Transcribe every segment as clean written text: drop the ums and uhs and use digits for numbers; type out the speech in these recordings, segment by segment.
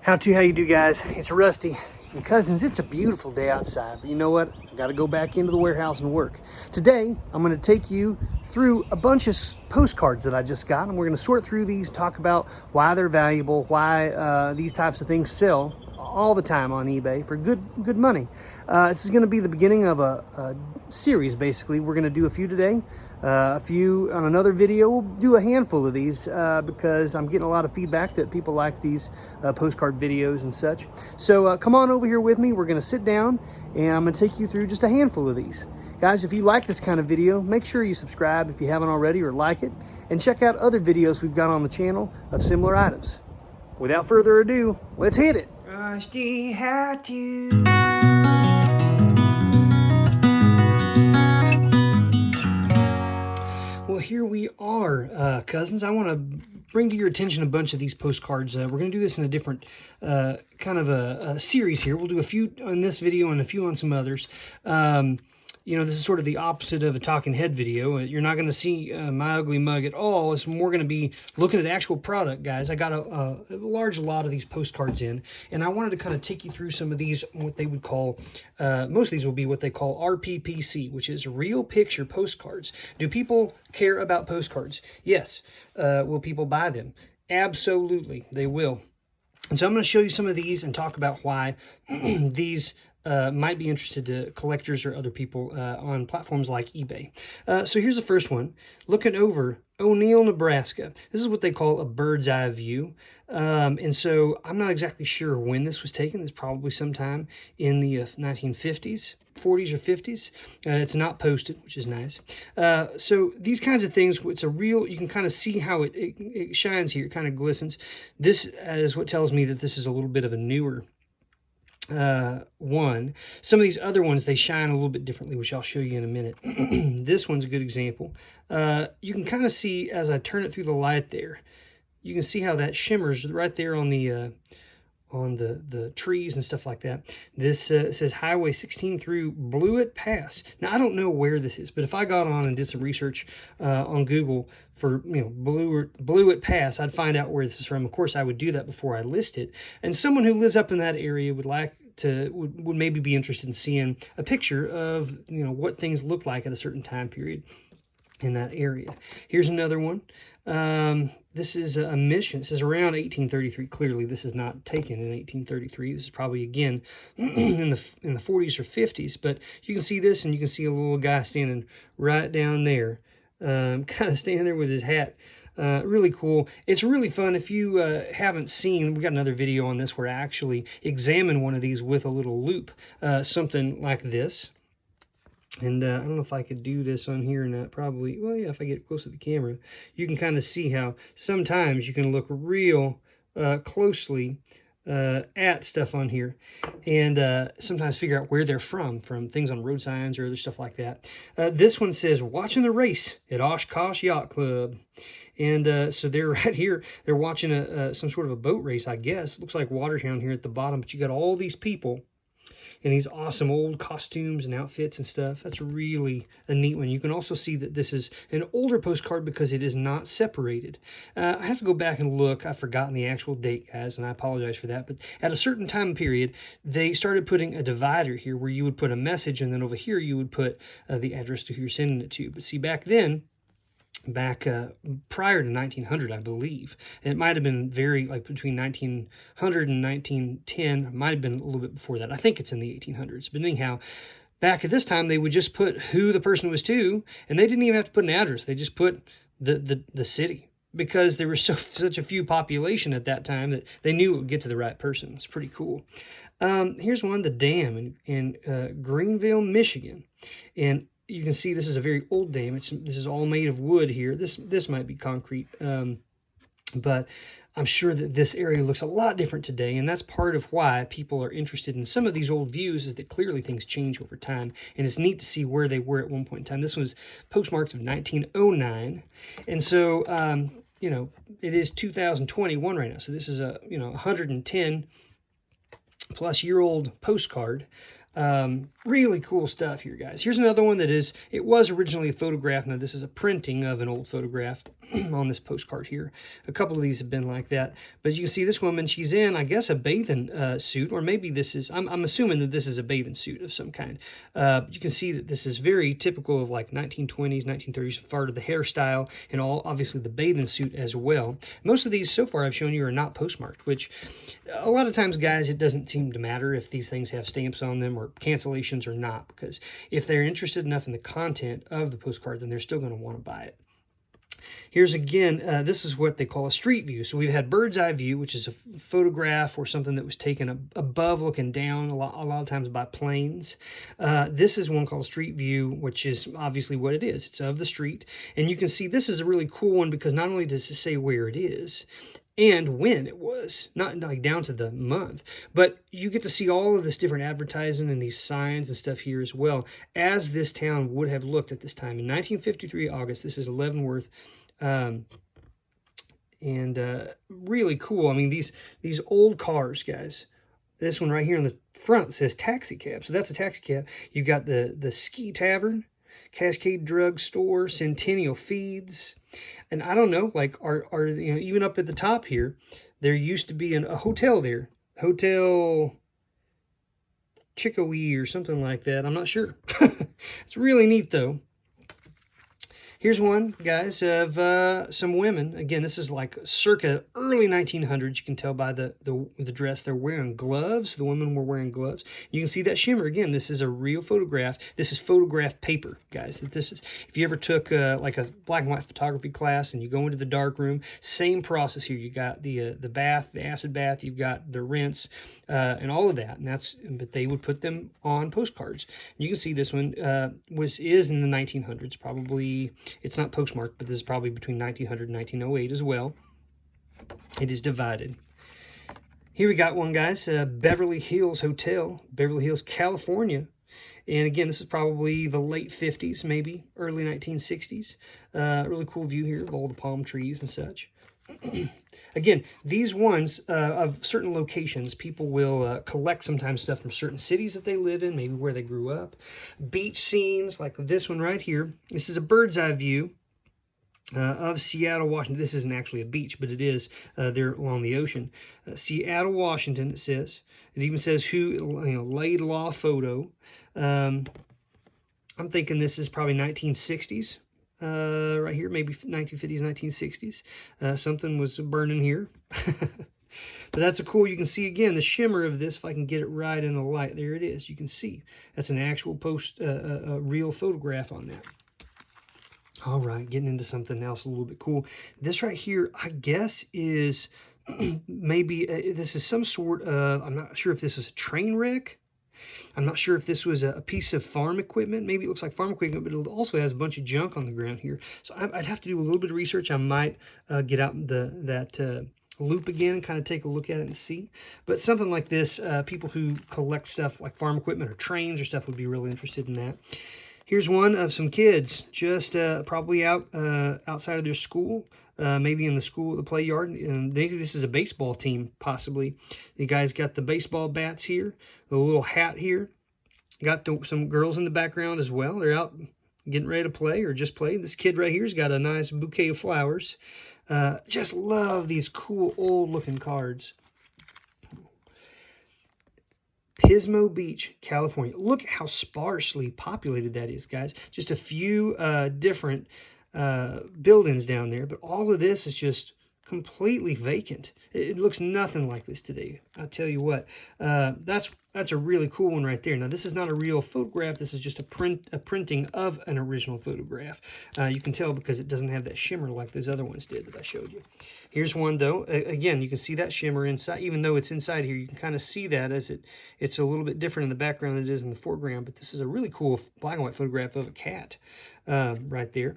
How you do, guys? It's Rusty. And cousins, it's a beautiful day outside, but you know what? I gotta go back into the warehouse and work. Today, I'm gonna take you through a bunch of postcards that I just got, and we're gonna sort through these, talk about why they're valuable, why these types of things sell all the time on eBay for good money. This is gonna be the beginning of a series, basically. We're gonna do a few today, a few on another video. We'll do a handful of these because I'm getting a lot of feedback that people like these postcard videos and such. So come on over here with me. We're gonna sit down and I'm gonna take you through just a handful of these. Guys, if you like this kind of video, make sure you subscribe if you haven't already or like it, and check out other videos we've got on the channel of similar items. Without further ado, let's hit it. Rusty had to. Well, here we are, cousins. I want to bring to your attention a bunch of these postcards. We're going to do this in a different kind of a series here. We'll do a few on this video and a few on some others. You know, this is sort of the opposite of a talking head video. You're not going to see my ugly mug at all. It's more going to be looking at actual product, guys. I got a large lot of these postcards in, and I wanted to kind of take you through some of these, what they would call, most of these will be what they call RPPC, which is real picture postcards. Do people care about postcards? Yes. Will people buy them? Absolutely, they will. And so I'm going to show you some of these and talk about why these might be interested to collectors or other people on platforms like eBay. So here's the first one. Looking over O'Neill, Nebraska. This is what they call a bird's eye view. And so I'm not exactly sure when this was taken. It's probably sometime in the 1950s, 40s or 50s. It's not posted, which is nice. So these kinds of things, it's a real, you can kind of see how it shines here. It kind of glistens. This is what tells me that this is a little bit of a newer one. Some of these other ones, they shine a little bit differently, which I'll show you in a minute. This one's a good example. You can kind of see as I turn it through the light there, you can see how that shimmers right there on the trees and stuff like that. This says Highway 16 through Blewett Pass. Now, I don't know where this is, but if I got on and did some research on Google for, you know, Blewett Pass, I'd find out where this is from. Of course, I would do that before I list it. And someone who lives up in that area would maybe be interested in seeing a picture of, you know, what things look like at a certain time period in that area. Here's another one. This is a mission. This is around 1833. Clearly, this is not taken in 1833. This is probably, again, in the 40s or 50s. But you can see this, and you can see a little guy standing right down there, kind of standing there with his hat. Really cool. It's really fun. If you haven't seen, we got another video on this where I actually examine one of these with a little loop, something like this. And I don't know if I could do this on here or not. Probably, well, yeah, if I get close to the camera, you can kind of see how sometimes you can look real closely at stuff on here and sometimes figure out where they're from things on road signs or other stuff like that. This one says, watching the race at Oshkosh Yacht Club. And so they're right here. They're watching some sort of a boat race, I guess. Looks like water down here at the bottom, but you got all these people and these awesome old costumes and outfits and stuff. That's really a neat one. You can also see that this is an older postcard because it is not separated. I have to go back and look. I've forgotten the actual date, guys, and I apologize for that. But at a certain time period, they started putting a divider here where you would put a message, and then over here you would put the address to who you're sending it to. But see, back then, prior to 1900, I believe. And it might have been like between 1900 and 1910. It might have been a little bit before that. I think it's in the 1800s. But anyhow, back at this time, they would just put who the person was to, and they didn't even have to put an address. They just put the city, because there was such a few population at that time that they knew it would get to the right person. It's pretty cool. Here's one, the dam in Greenville, Michigan. And you can see this is a very old dam. This is all made of wood here. This might be concrete, but I'm sure that this area looks a lot different today, and that's part of why people are interested in some of these old views, is that clearly things change over time, and it's neat to see where they were at one point in time. This was postmarked of 1909, and so, you know, it is 2021 right now, so this is a, you know, 110 plus year old postcard. Really cool stuff here, guys. Here's another one that it was originally a photograph. Now this is a printing of an old photograph. on this postcard here. A couple of these have been like that. But you can see this woman, she's in, I guess, a bathing suit, or maybe this is, I'm assuming that this is a bathing suit of some kind. You can see that this is very typical of like 1920s, 1930s, part of the hairstyle, and all obviously the bathing suit as well. Most of these so far I've shown you are not postmarked, which a lot of times, guys, it doesn't seem to matter if these things have stamps on them or cancellations or not, because if they're interested enough in the content of the postcard, then they're still going to want to buy it. Here's again, this is what they call a street view. So we've had bird's eye view, which is a photograph or something that was taken above looking down, a lot of times by planes. This is one called street view, which is obviously what it is. It's of the street. And you can see this is a really cool one because not only does it say where it is and when it was, not like down to the month, but you get to see all of this different advertising and these signs and stuff here as well, as this town would have looked at this time. In 1953 August, this is Leavenworth, and really cool. I mean, these old cars, guys. This one right here in the front says taxi cab, so that's a taxi cab. You've got the Ski Tavern, Cascade Drug Store, Centennial Feeds, and I don't know, like are you know, even up at the top here, there used to be a hotel there, Hotel Chickawee or something like that. I'm not sure. It's really neat though. Here's one, guys, of some women. Again, this is like circa early 1900s. You can tell by the dress. They're wearing gloves. The women were wearing gloves. You can see that shimmer. Again, this is a real photograph. This is photograph paper, guys. This is, if you ever took like a black and white photography class and you go into the dark room, same process here. You got the bath, the acid bath. You've got the rinse and all of that. And but they would put them on postcards. You can see this one is in the 1900s, probably. It's not postmarked, but this is probably between 1900 and 1908 as well. It is divided. Here we got one, guys, Beverly Hills Hotel, Beverly Hills, California. And again, this is probably the late 50s, maybe early 1960s. Really cool view here of all the palm trees and such. Again, these ones of certain locations, people will collect sometimes stuff from certain cities that they live in, maybe where they grew up. Beach scenes, like this one right here. This is a bird's eye view of Seattle, Washington. This isn't actually a beach, but it is there along the ocean. Seattle, Washington, it says. It even says who, you know, laid law photo. I'm thinking this is probably 1960s. Right here, maybe 1950s, 1960s. Something was burning here. But that's a cool, you can see again the shimmer of this, if I can get it right in the light. There it is. You can see that's an actual real photograph on that. All right, getting into something else a little bit cool. This right here, I guess, is maybe this is some sort of, I'm not sure if this is a train wreck. I'm not sure if this was a piece of farm equipment. Maybe it looks like farm equipment, but it also has a bunch of junk on the ground here. So I'd have to do a little bit of research. I might get out that loop again and kind of take a look at it and see. But something like this, people who collect stuff like farm equipment or trains or stuff would be really interested in that. Here's one of some kids just probably outside of their school. Maybe in the school, the play yard, and maybe this is a baseball team, possibly. You guys got the baseball bats here, the little hat here. Got some girls in the background as well. They're out getting ready to play or just play. This kid right here's got a nice bouquet of flowers. Just love these cool old-looking cards. Pismo Beach, California. Look how sparsely populated that is, guys. Just a few different buildings down there, but all of this is just completely vacant. It looks nothing like this today. I'll tell you what, that's a really cool one right there. Now this is not a real photograph. This is just a printing of an original photograph. You can tell because it doesn't have that shimmer like those other ones did that I showed you. Here's one though. Again, you can see that shimmer inside. Even though it's inside here, you can kind of see that as it's a little bit different in the background than it is in the foreground. But this is a really cool black and white photograph of a cat right there.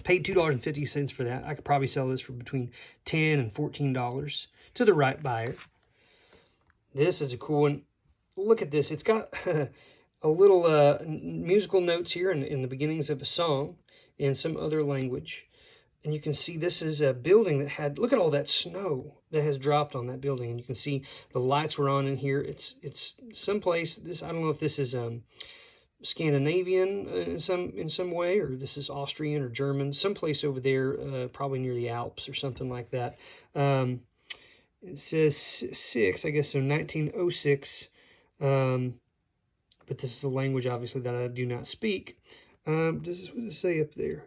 Paid $2.50 for that. I could probably sell this for between $10 and $14 to the right buyer. This is a cool one. Look at this. It's got a little musical notes here in the beginnings of a song and some other language. And you can see this is a building that had, look at all that snow that has dropped on that building. And you can see the lights were on in here. It's someplace, I don't know if this is Scandinavian in some way, or this is Austrian or German, someplace over there, probably near the Alps or something like that. It says 6, I guess, so 1906. But this is a language, obviously, that I do not speak. What does it say up there?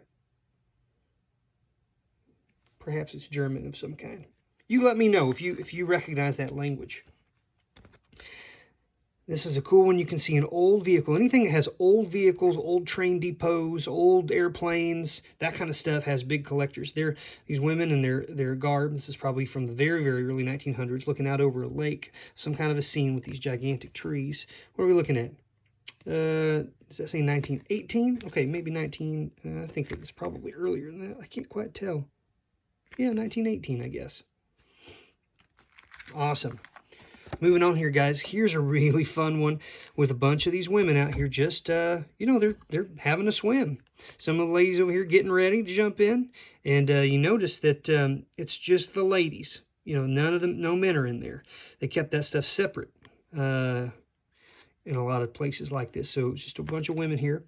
Perhaps it's German of some kind. You let me know if you recognize that language. This is a cool one. You can see an old vehicle. Anything that has old vehicles, old train depots, old airplanes, that kind of stuff has big collectors. These women in their garb. This is probably from the very, very early 1900s, looking out over a lake, some kind of a scene with these gigantic trees. What are we looking at? Does that say 1918? Okay, maybe 19. I think it's probably earlier than that. I can't quite tell. Yeah, 1918, I guess. Awesome. Moving on here, guys. Here's a really fun one with a bunch of these women out here just, you know, they're having a swim. Some of the ladies over here getting ready to jump in. And you notice that it's just the ladies. You know, none of them, no men are in there. They kept that stuff separate in a lot of places like this. So it's just a bunch of women here.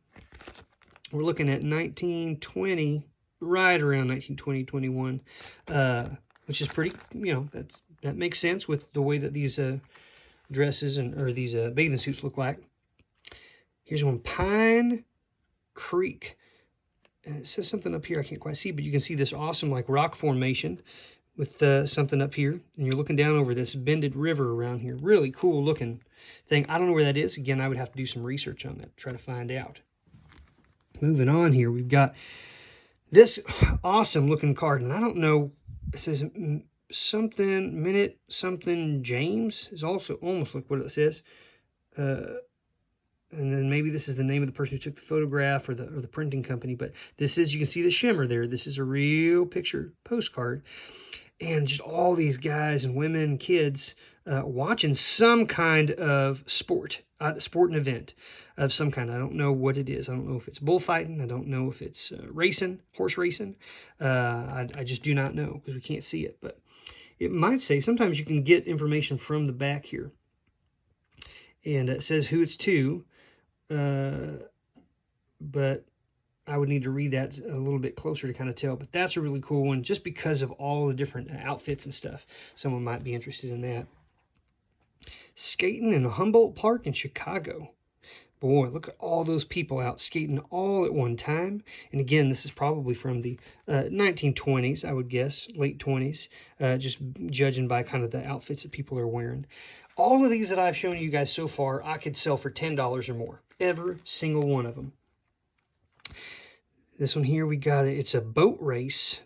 We're looking at 1920, right around 1920, 21, which is pretty, you know, that makes sense with the way that these dresses or these bathing suits look like. Here's one, Pine Creek. And it says something up here I can't quite see, but you can see this awesome like rock formation with something up here. And you're looking down over this bended river around here. Really cool looking thing. I don't know where that is. Again, I would have to do some research on that, try to find out. Moving on here, we've got this awesome looking card. And I don't know, it says something minute something James is also almost like what it says, and then maybe this is the name of the person who took the photograph or the printing company. But this is, you can see the shimmer there. This is a real picture postcard, and just all these guys and women and kids watching some kind of sport and event of some kind. I don't know what it is. I don't know if it's bullfighting. I don't know if it's racing, horse racing. I just do not know because we can't see it. But it might say, sometimes you can get information from the back here. And it says who it's to. But I would need to read that a little bit closer to kind of tell. But that's a really cool one just because of all the different outfits and stuff. Someone might be interested in that. Skating in Humboldt Park in Chicago. Boy, look at all those people out skating all at one time. And again, this is probably from the 1920s, I would guess, late 20s, just judging by kind of the outfits that people are wearing. All of these that I've shown you guys so far, I could sell for $10 or more. Every single one of them. This one here, we got it. It's a boat race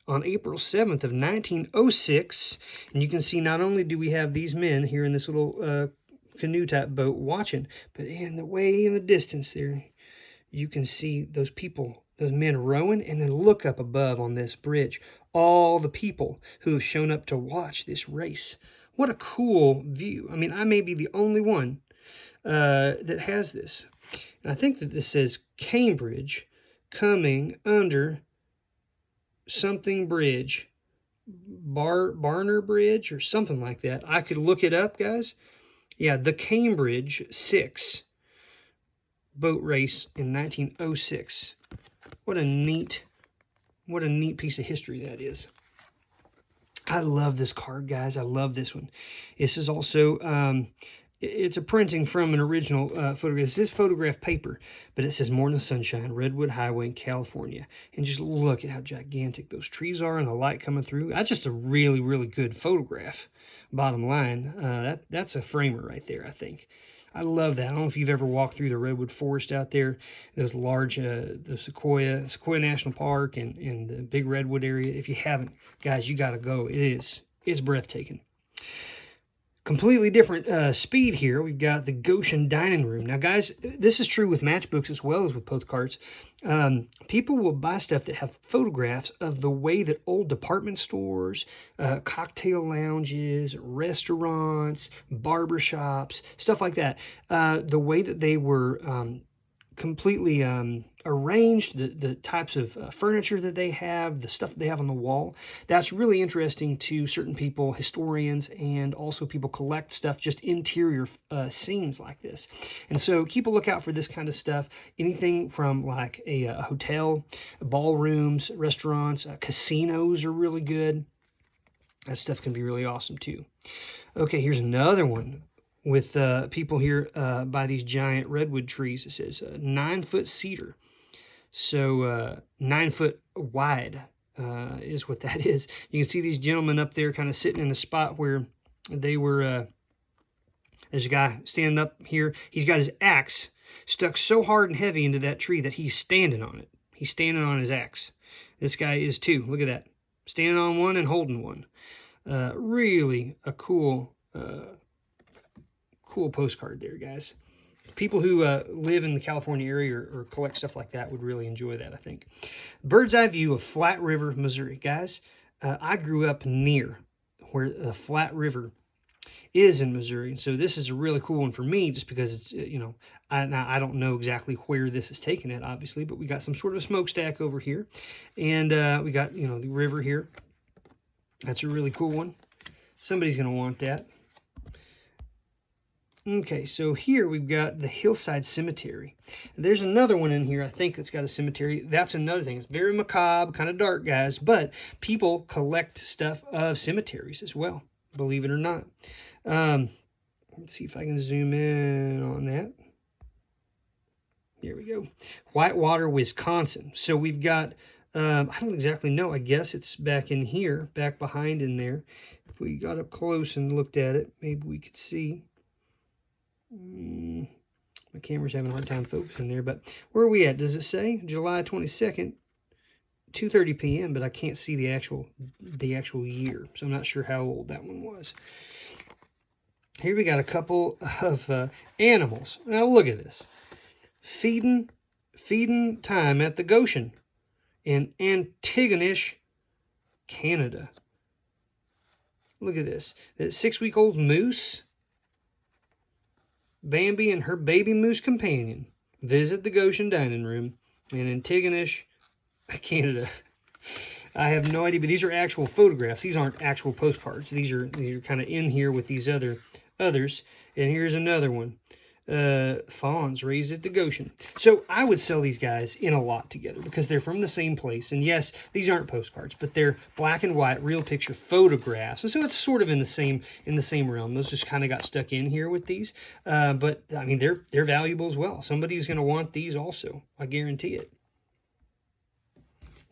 on April 7th of 1906. And you can see not only do we have these men here in this little canoe type boat watching, but in the way in the distance there, you can see those people, those men rowing, and then look up above on this bridge, all the people who have shown up to watch this race. What a cool view. I mean, I may be the only one that has this. And I think that this says Cambridge coming under something bridge, Barner Bridge or something like that. I could look it up, guys. Yeah, the Cambridge 6 boat race in 1906. What a neat piece of history that is. I love this card, guys. I love this one. This is also, it's a printing from an original photograph. This is photograph paper, but it says Morning Sunshine, Redwood Highway in California. And just look at how gigantic those trees are and the light coming through. That's just a really, really good photograph. Bottom line, that's a framer right there, I think. I love that. I don't know if you've ever walked through the Redwood Forest out there, those large, the Sequoia National Park and the big Redwood area. If you haven't, guys, you got to go. It's breathtaking. Completely different speed here. We've got the Goshen dining room. Now, guys, this is true with matchbooks as well as with postcards. People will buy stuff that have photographs of the way that old department stores, cocktail lounges, restaurants, barbershops, stuff like that, the way that they were completely arranged, the types of furniture that they have, the stuff that they have on the wall. That's really interesting to certain people, historians, and also people collect stuff, just interior scenes like this. And so keep a lookout for this kind of stuff. Anything from like a hotel, ballrooms, restaurants, casinos are really good. That stuff can be really awesome too. Okay, here's another one with people here by these giant redwood trees. It says 9-foot cedar. So 9 foot wide is what that is. You can see these gentlemen up there kind of sitting in a spot where they were, there's a guy standing up here. He's got his axe stuck so hard and heavy into that tree that he's standing on it. He's standing on his axe. This guy is too. Look at that. Standing on one and holding one. Really a cool postcard there, guys. People who live in the California area or collect stuff like that would really enjoy that, I think. Bird's eye view of Flat River, Missouri. Guys, I grew up near where the Flat River is in Missouri. And so this is a really cool one for me just because it's, you know, I don't know exactly where this is taken at, obviously, but we got some sort of smokestack over here. And we got, you know, the river here. That's a really cool one. Somebody's going to want that. Okay, so here we've got the Hillside Cemetery. There's another one in here, I think, that's got a cemetery. That's another thing. It's very macabre, kind of dark, guys, but people collect stuff of cemeteries as well, believe it or not. Let's see if I can zoom in on that. There we go. Whitewater, Wisconsin. So we've got, I don't exactly know. I guess it's back in here, back behind in there. If we got up close and looked at it, maybe we could see. My camera's having a hard time focusing there, but where are we at? Does it say July 22nd, 2:30 p.m., but I can't see the actual year, so I'm not sure how old that one was. Here we got a couple of animals. Now look at this. Feeding time at the Goshen in Antigonish, Canada. Look at this. That 6-week-old moose. Bambi and her baby moose companion visit the Goshen dining room in Antigonish, Canada. I have no idea, but these are actual photographs. These aren't actual postcards. These are kind of in here with these others. And here's another one. Fawns raised at the Goshen. So I would sell these guys in a lot together because they're from the same place. And yes, these aren't postcards, but they're black and white, real picture photographs. And so it's sort of in the same realm. Those just kind of got stuck in here with these. But I mean, they're valuable as well. Somebody's going to want these also. I guarantee it.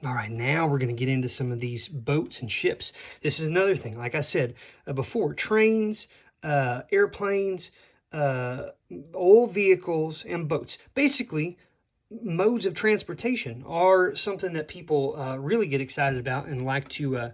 All right, now we're going to get into some of these boats and ships. This is another thing. Like I said before, trains, airplanes, old vehicles, and boats. Basically, modes of transportation are something that people really get excited about and like to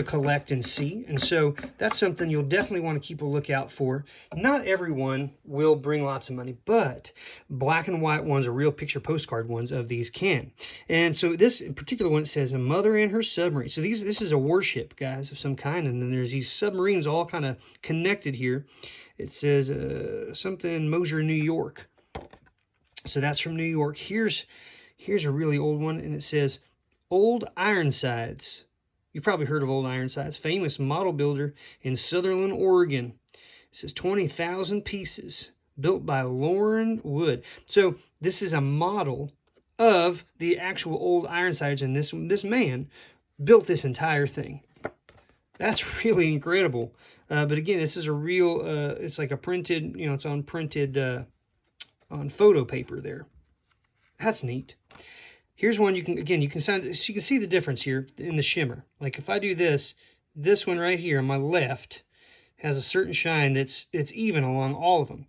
collect and see. And so that's something you'll definitely want to keep a lookout for. Not everyone will bring lots of money, but black and white ones or real picture postcard ones of these can. And so this in particular one, it says a mother and her submarine. So this is a warship, guys, of some kind. And then there's these submarines all kind of connected here. It says something Mosier, New York. So that's from New York. Here's a really old one, and it says Old Ironsides. You've probably heard of Old Ironsides, famous model builder in Sutherland, Oregon. It says 20,000 pieces built by Lauren Wood. So this is a model of the actual Old Ironsides, and this man built this entire thing. That's really incredible. But again, this is a real, it's like a printed, you know, it's on printed, on photo paper there. That's neat. Here's one you can see the difference here in the shimmer. Like if I do this one right here on my left has a certain shine it's even along all of them.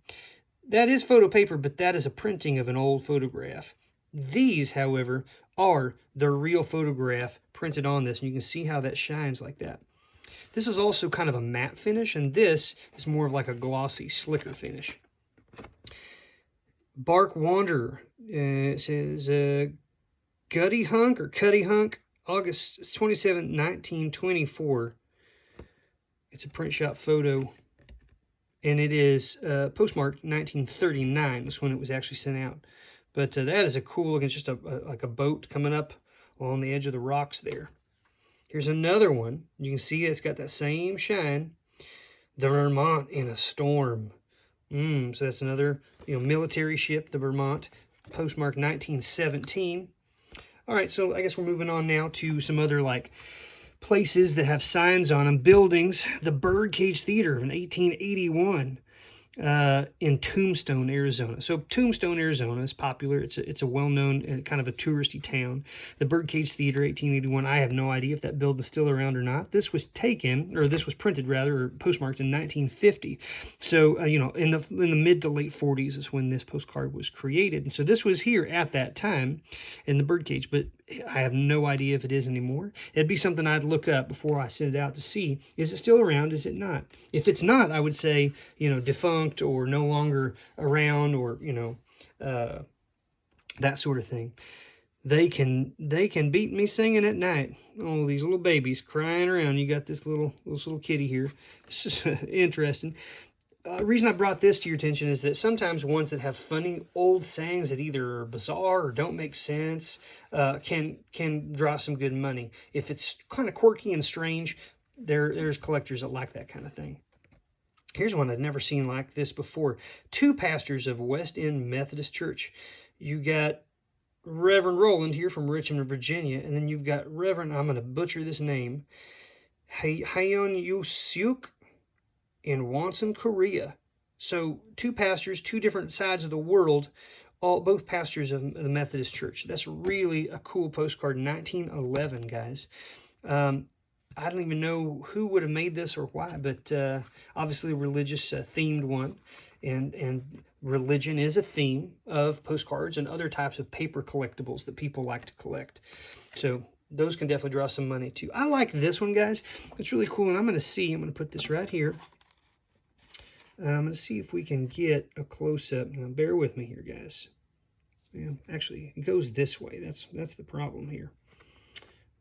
That is photo paper, but that is a printing of an old photograph. These, however, are the real photograph printed on this, and you can see how that shines like that. This is also kind of a matte finish, and this is more of like a glossy, slicker finish. Bark Wanderer. It says Cuddy Hunk, August 27, 1924. It's a print shop photo, and it is postmarked 1939. That's when it was actually sent out. But that is a cool looking, it's just like a boat coming up along the edge of the rocks there. Here's another one. You can see it's got that same shine. The Vermont in a storm. So that's another, military ship, the Vermont, postmark 1917. All right, so I guess we're moving on now to some other like places that have signs on them, buildings. The Birdcage Theater in 1881. In Tombstone, Arizona. So Tombstone, Arizona is popular. It's a well-known kind of a touristy town. The Birdcage Theater, 1881. I have no idea if that building's still around or not. This was printed rather, or postmarked in 1950. So in the mid to late 40s is when this postcard was created. And so this was here at that time in the Birdcage, but I have no idea if it is anymore. It'd be something I'd look up before I send it out to see, is it still around, is it not? If it's not, I would say, defunct or no longer around, or, that sort of thing. They can beat me singing at night. Oh, these little babies crying around. You got this little kitty here. It's just interesting. The reason I brought this to your attention is that sometimes ones that have funny old sayings that either are bizarre or don't make sense can draw some good money. If it's kind of quirky and strange, there's collectors that like that kind of thing. Here's one I'd never seen like this before. 2 pastors of West End Methodist Church. You got Reverend Roland here from Richmond, Virginia, and then you've got Reverend, I'm going to butcher this name, Hayon Yusyuk in Wonsan, Korea. So 2 pastors, 2 different sides of the world, both pastors of the Methodist Church. That's really a cool postcard. 1911, guys. I don't even know who would have made this or why, but obviously a religious themed one. And religion is a theme of postcards and other types of paper collectibles that people like to collect. So those can definitely draw some money too. I like this one, guys. It's really cool, and I'm going to put this right here. I'm going to see if we can get a close-up. Now, bear with me here, guys. Yeah, actually, it goes this way. That's the problem here.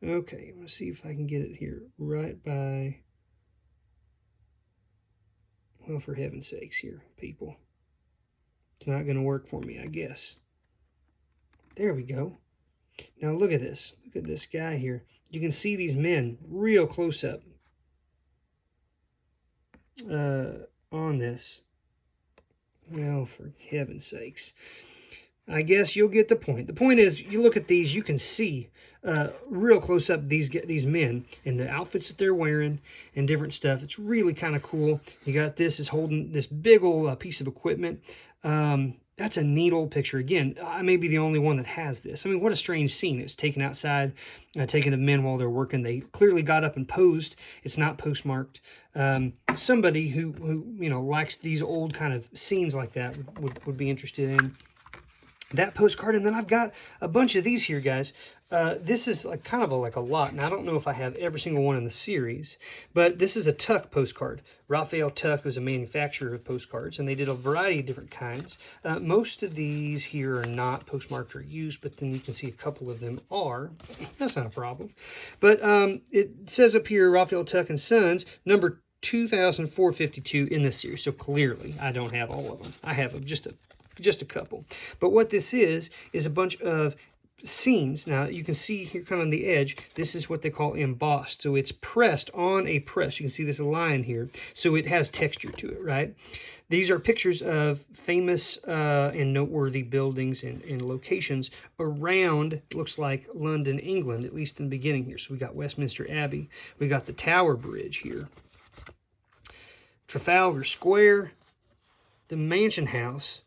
Okay, I'm going to see if I can get it here right by... Well, for heaven's sakes here, people. It's not going to work for me, I guess. There we go. Now, look at this. Look at this guy here. You can see these men real close up on this. Well, for heaven's sakes. I guess you'll get the point. The point is, you look at these, you can see real close up these men and the outfits that they're wearing and different stuff. It's really kind of cool. You got this is holding this big old piece of equipment. That's a neat old picture. Again, I may be the only one that has this. I mean, what a strange scene. It's taken outside, taken of men while they're working. They clearly got up and posed. It's not postmarked. Somebody who likes these old kind of scenes like that would be interested in that postcard. And then I've got a bunch of these here, guys. This is like kind of like a lot, and I don't know if I have every single one in the series, but this is a Tuck postcard. Raphael Tuck was a manufacturer of postcards, and they did a variety of different kinds. Most of these here are not postmarked or used, but then you can see a couple of them are. That's not a problem. But it says up here, Raphael Tuck and Sons, number 2452 in this series. So clearly, I don't have all of them. I have just a couple. But what this is a bunch of scenes. Now you can see here kind of on the edge, this is what they call embossed. So it's pressed on a press. You can see this line here. So it has texture to it, right? These are pictures of famous and noteworthy buildings and locations around, looks like London, England, at least in the beginning here. So we got Westminster Abbey. We got the Tower Bridge here. Trafalgar Square, the Mansion House,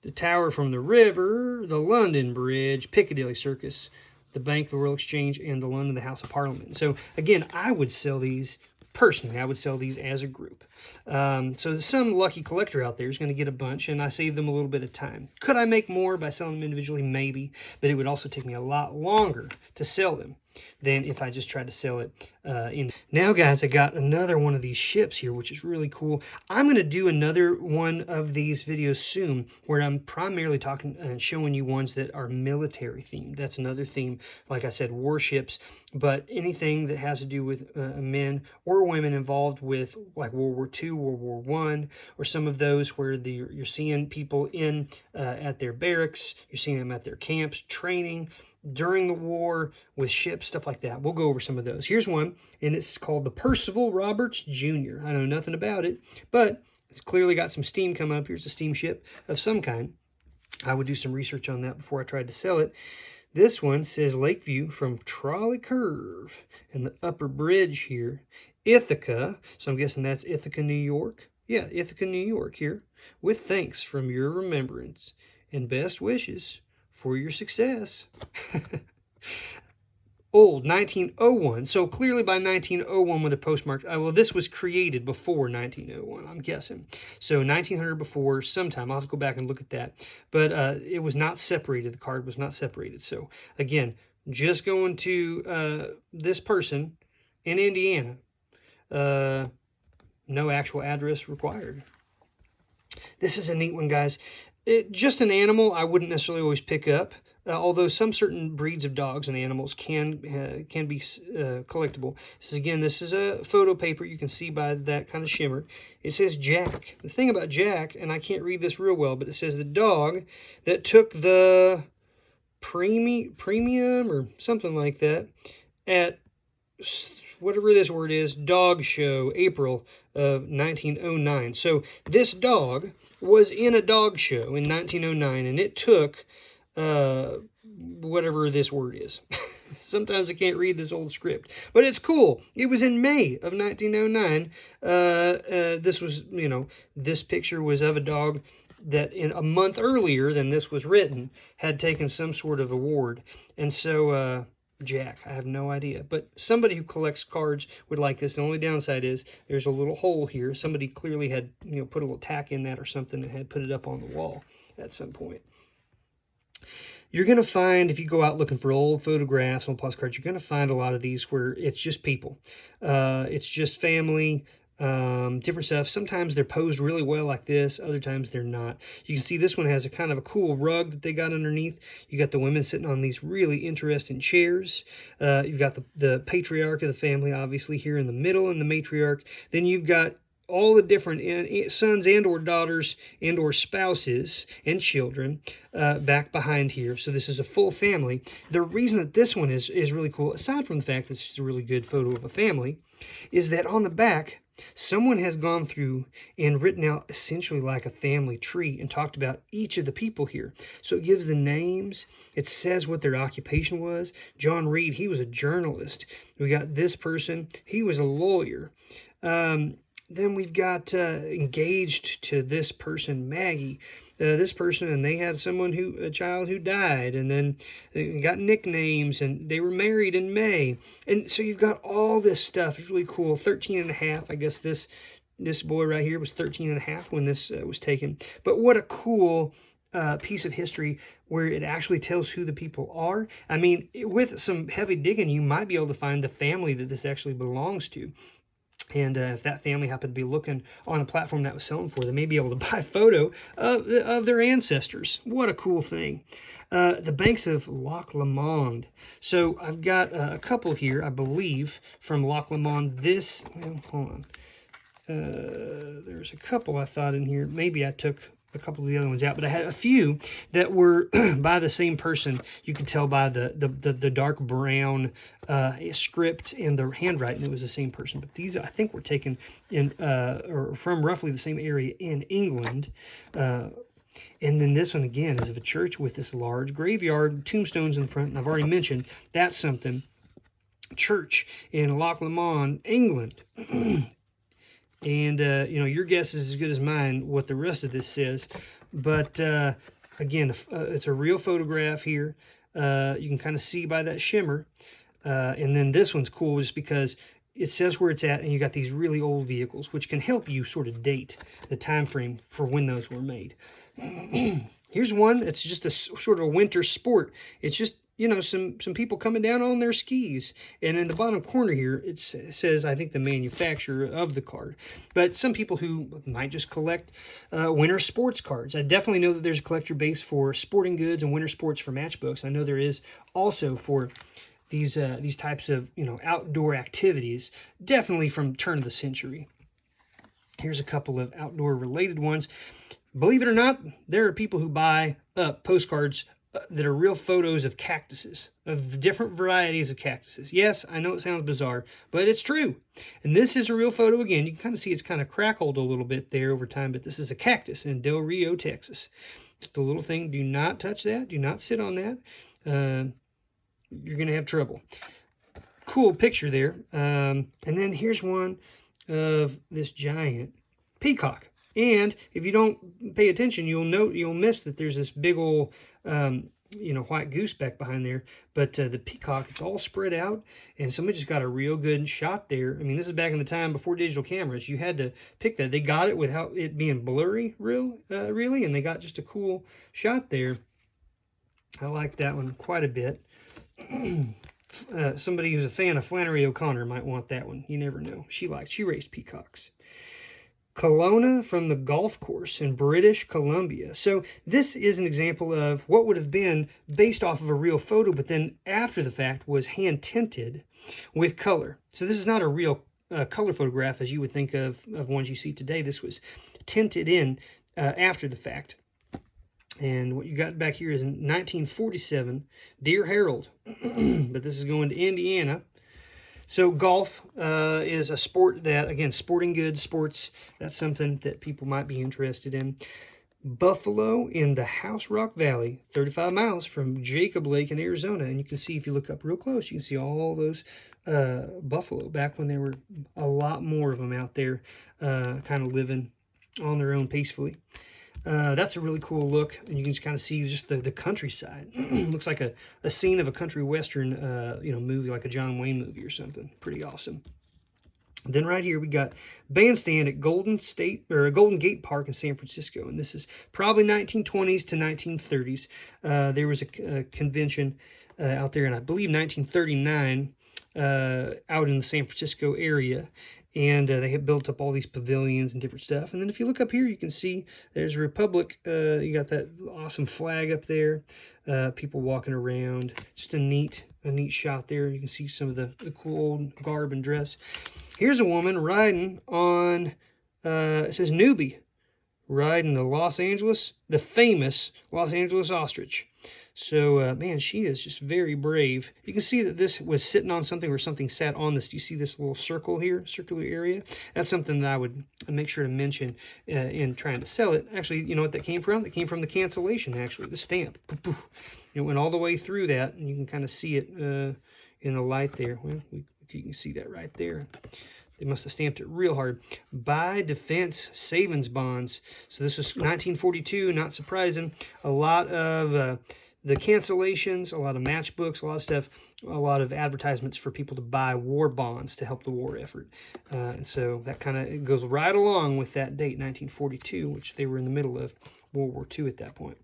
the Tower from the River, the London Bridge, Piccadilly Circus, the Bank, the Royal Exchange, and the London, the House of Parliament. So again, I would sell these, personally, I would sell these as a group. So some lucky collector out there is going to get a bunch, and I save them a little bit of time. Could I make more by selling them individually? Maybe, but it would also take me a lot longer to sell them. than if I just tried to sell it in. Now, guys, I got another one of these ships here, which is really cool. I'm going to do another one of these videos soon where I'm primarily talking and showing you ones that are military themed. That's another theme, like I said, warships, but anything that has to do with men or women involved with like World War II, World War I, or some of those where you're seeing people in at their barracks, you're seeing them at their camps, training during the war with ships, stuff like that. We'll go over some of those. Here's one, and it's called the Percival Roberts Jr. I know nothing about it, but it's clearly got some steam coming up. Here's a steamship of some kind. I would do some research on that before I tried to sell it. This one says Lakeview from Trolley Curve and the upper bridge here. Ithaca, so I'm guessing that's Ithaca, New York. Yeah, Ithaca, New York here. With thanks from your remembrance and best wishes for your success. Old, 1901. So clearly by 1901 with a postmark. Well, this was created before 1901, I'm guessing. So 1900 before, sometime. I'll have to go back and look at that. But it was not separated. The card was not separated. So again, just going to this person in Indiana. No actual address required. This is a neat one, guys. Just an animal I wouldn't necessarily always pick up, although some certain breeds of dogs and animals can be collectible. This is a photo paper. You can see by that kind of shimmer. It says Jack. The thing about Jack, and I can't read this real well, but it says the dog that took the premium or something like that at whatever this word is, dog show, April of 1909. So this dog was in a dog show in 1909, and it took whatever this word is. Sometimes I can't read this old script, but it's cool. It was in May of 1909. This was, this picture was of a dog that in a month earlier than this was written had taken some sort of award. And so, Jack, I have no idea, but somebody who collects cards would like this. The only downside is there's a little hole here. Somebody clearly had, put a little tack in that or something and had put it up on the wall at some point. You're going to find, if you go out looking for old photographs on postcards, you're going to find a lot of these where it's just people. It's just family, different stuff. Sometimes they're posed really well like this. Other times they're not. You can see this one has a kind of a cool rug that they got underneath. You got the women sitting on these really interesting chairs. You've got the patriarch of the family, obviously, here in the middle, and the matriarch. Then you've got all the different sons and or daughters and or spouses and children back behind here. So this is a full family. The reason that this one is really cool, aside from the fact that it's a really good photo of a family, is that on the back, someone has gone through and written out essentially like a family tree and talked about each of the people here. So it gives the names. It says what their occupation was. John Reed, he was a journalist. We got this person. He was a lawyer. Then we've got engaged to this person, Maggie. This person, and they had a child who died, and then they got nicknames, and they were married in May. And so you've got all this stuff. It's really cool. 13 and a half. I guess this boy right here was 13 and a half when this was taken. But what a cool piece of history where it actually tells who the people are. I mean, with some heavy digging, you might be able to find the family that this actually belongs to. And if that family happened to be looking on a platform that was selling for, they may be able to buy a photo of their ancestors. What a cool thing. The banks of Loch Lomond. So I've got a couple here, I believe, from Loch Lomond. Hold on. There's a couple I thought in here. Maybe I took a couple of the other ones out, but I had a few that were by the same person. You could tell by the dark brown script and the handwriting it was the same person. But these, I think, were taken in or from roughly the same area in England. And then this one again is of a church with this large graveyard, tombstones in front. And I've already mentioned that's something. Church in Loch Lomond, England. And, your guess is as good as mine what the rest of this says. But, again, it's a real photograph here. You can kind of see by that shimmer. And then this one's cool just because it says where it's at, and you got these really old vehicles, which can help you sort of date the time frame for when those were made. Here's one that's just a sort of a winter sport. It's just you know, some people coming down on their skis. And in the bottom corner here, it says, I think, the manufacturer of the card. But some people who might just collect winter sports cards. I definitely know that there's a collector base for sporting goods and winter sports for matchbooks. I know there is also for these types of, you know, outdoor activities, definitely from turn of the century. Here's a couple of outdoor related ones. Believe it or not, there are people who buy postcards that are real photos of cactuses, of different varieties of cactuses. Yes, I know it sounds bizarre, but it's true. And this is a real photo. Again, you can kind of see it's kind of crackled a little bit there over time, but this is a cactus in Del Rio, Texas. Just a little thing. Do not touch that. Do not sit on that. You're going to have trouble. Cool picture there. And then here's one of this giant peacock. And if you don't pay attention, you'll miss that there's this big old, you know, white goose back behind there. But the peacock, it's all spread out, and somebody just got a real good shot there. I mean, this is back in the time before digital cameras. You had to pick that. They got it without it being blurry, really, and they got just a cool shot there. I like that one quite a bit. Somebody who's a fan of Flannery O'Connor might want that one. You never know. She raised peacocks. Kelowna from the golf course in British Columbia. So this is an example of what would have been based off of a real photo, but then after the fact was hand tinted with color. So this is not a real color photograph as you would think of ones you see today. This was tinted in after the fact. And what you got back here is in 1947, Deer Herald. But this is going to Indiana. So golf is a sport that, again, sporting goods, sports, that's something that people might be interested in. Buffalo in the House Rock Valley, 35 miles from Jacob Lake in Arizona. And you can see, if you look up real close, you can see all those buffalo back when there were a lot more of them out there kind of living on their own peacefully. That's a really cool look, and you can just kind of see just the countryside. Looks like a scene of a country western, you know, movie, like a John Wayne movie or something. Pretty awesome. Then right here we got bandstand at Golden Gate Park in San Francisco, and this is probably 1920s to 1930s. There was a convention out there in, I believe, 1939 out in the San Francisco area. And they had built up all these pavilions and different stuff. And then if you look up here, you can see there's a Republic. You got that awesome flag up there. People walking around. Just a neat shot there. You can see some of the cool old garb and dress. Here's a woman riding on, it says newbie, riding the famous Los Angeles ostrich. So, man, she is just very brave. You can see that this was sitting on something, or something sat on this. Do you see this little circle here, circular area? That's something that I would make sure to mention in trying to sell it. Actually, you know what that came from? That came from the cancellation, actually, the stamp. It went all the way through that, and you can kind of see it in the light there. Well, you can see that right there. They must have stamped it real hard. Buy defense savings bonds. So this was 1942, not surprising. A lot of the cancellations, a lot of matchbooks, a lot of stuff, a lot of advertisements for people to buy war bonds to help the war effort. And so that kind of goes right along with that date, 1942, which they were in the middle of World War II at that point.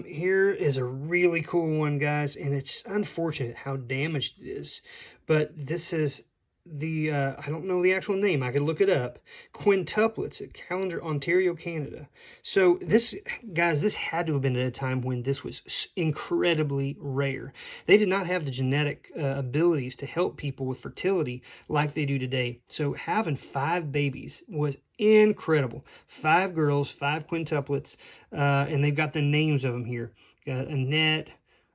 Here is a really cool one, guys, and it's unfortunate how damaged it is. But this is the, I don't know the actual name. I could look it up. Quintuplets at Callander, Ontario, Canada. So this, guys, this had to have been at a time when this was incredibly rare. They did not have the genetic abilities to help people with fertility like they do today. So having 5 babies was incredible. 5 girls, 5 quintuplets, and they've got the names of them here. Got Annette,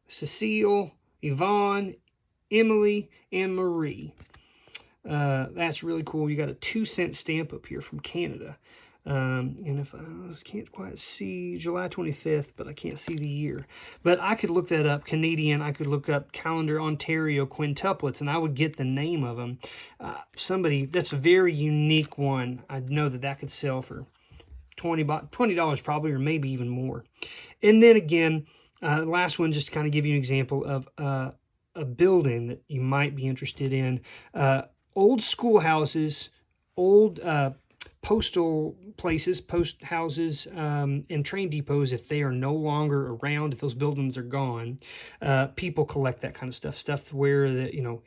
Cecile, Yvonne, Emily, and Marie. That's really cool. You got a 2-cent stamp up here from Canada. And if I can't quite see July 25th, but I can't see the year. But I could look that up, Canadian. I could look up Callander, Ontario quintuplets, and I would get the name of them. Somebody, that's a very unique one. I know that could sell for $20 probably, or maybe even more. And then again, last one, just to kind of give you an example of a building that you might be interested in. Old schoolhouses, old postal places, post houses, and train depots, if they are no longer around, if those buildings are gone, people collect that kind of stuff where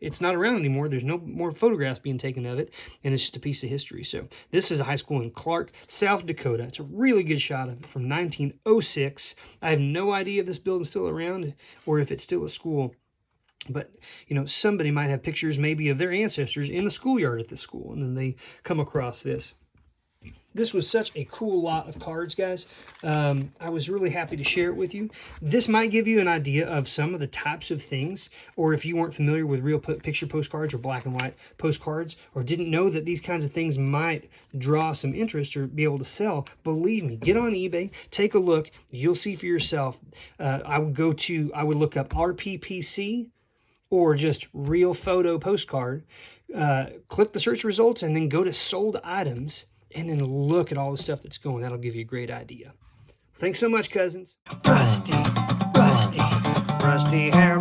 it's not around anymore. There's no more photographs being taken of it, and it's just a piece of history. So this is a high school in Clark, South Dakota. It's a really good shot of it from 1906. I have no idea if this building's still around or if it's still a school. But, somebody might have pictures maybe of their ancestors in the schoolyard at the school, and then they come across this. This was such a cool lot of cards, guys. I was really happy to share it with you. This might give you an idea of some of the types of things, or if you weren't familiar with real picture postcards or black and white postcards, or didn't know that these kinds of things might draw some interest or be able to sell, believe me, get on eBay, take a look. You'll see for yourself. I would look up RPPC, or just real photo postcard, click the search results, and then go to sold items, and then look at all the stuff that's going. That'll give you a great idea. Thanks so much, cousins. Rusty hair.